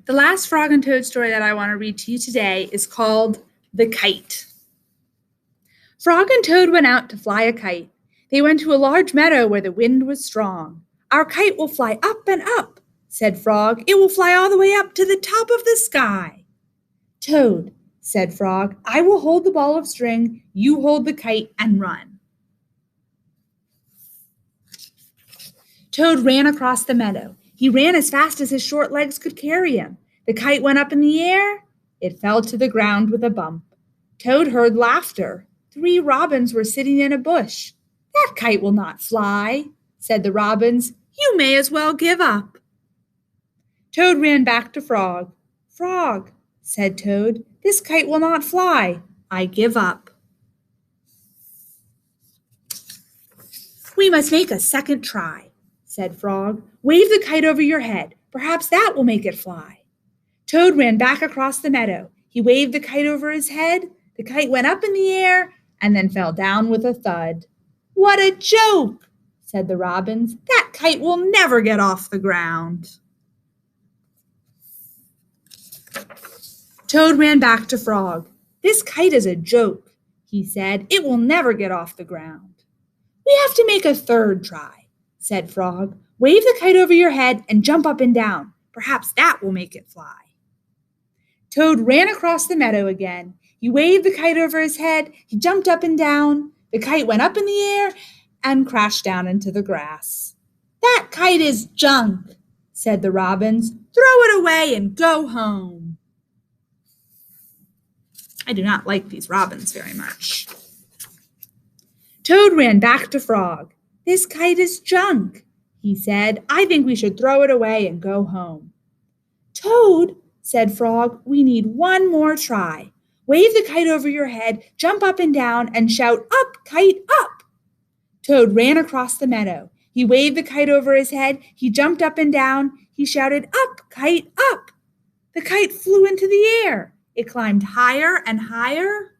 The last Frog and Toad story that I want to read to you today is called The Kite. Frog and Toad went out to fly a kite. They went to a large meadow where the wind was strong. "Our kite will fly up and up," said Frog. "It will fly all the way up to the top of the sky." "Toad," said Frog, "I will hold the ball of string, you hold the kite and run." Toad ran across the meadow. He ran as fast as his short legs could carry him. The kite went up in the air. It fell to the ground with a bump. Toad heard laughter. 3 robins were sitting in a bush. "That kite will not fly," said the robins. "You may as well give up." Toad ran back to Frog. "Frog," said Toad, "this kite will not fly. I give up." "We must make a second try," said Frog. "Wave the kite over your head. Perhaps that will make it fly." Toad ran back across the meadow. He waved the kite over his head. The kite went up in the air and then fell down with a thud. "What a joke!" said the robins. "That kite will never get off the ground." Toad ran back to Frog. "This kite is a joke," he said. "It will never get off the ground." "We have to make a third try," said Frog. "Wave the kite over your head and jump up and down. Perhaps that will make it fly." Toad ran across the meadow again. He waved the kite over his head. He jumped up and down. The kite went up in the air and crashed down into the grass. "That kite is junk," said the robins. "Throw it away and go home." I do not like these robins very much. Toad ran back to Frog. "This kite is junk," he said. "I think we should throw it away and go home." "Toad," said Frog, "we need one more try. Wave the kite over your head, jump up and down, and shout, 'Up, kite, up!'" Toad ran across the meadow. He waved the kite over his head. He jumped up and down. He shouted, "Up, kite, up!" The kite flew into the air. It climbed higher and higher.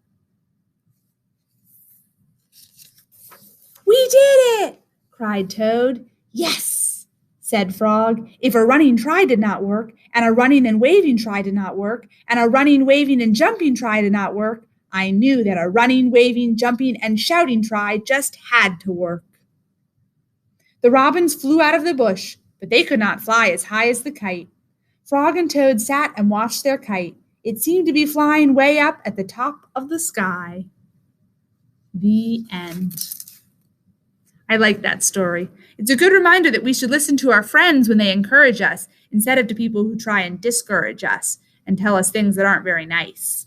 "We did it!" cried Toad. "Yes," said Frog. "If a running try did not work, and a running and waving try did not work, and a running, waving, and jumping try did not work, I knew that a running, waving, jumping, and shouting try just had to work." The robins flew out of the bush, but they could not fly as high as the kite. Frog and Toad sat and watched their kite. It seemed to be flying way up at the top of the sky. The end. I like that story. It's a good reminder that we should listen to our friends when they encourage us instead of to people who try and discourage us and tell us things that aren't very nice.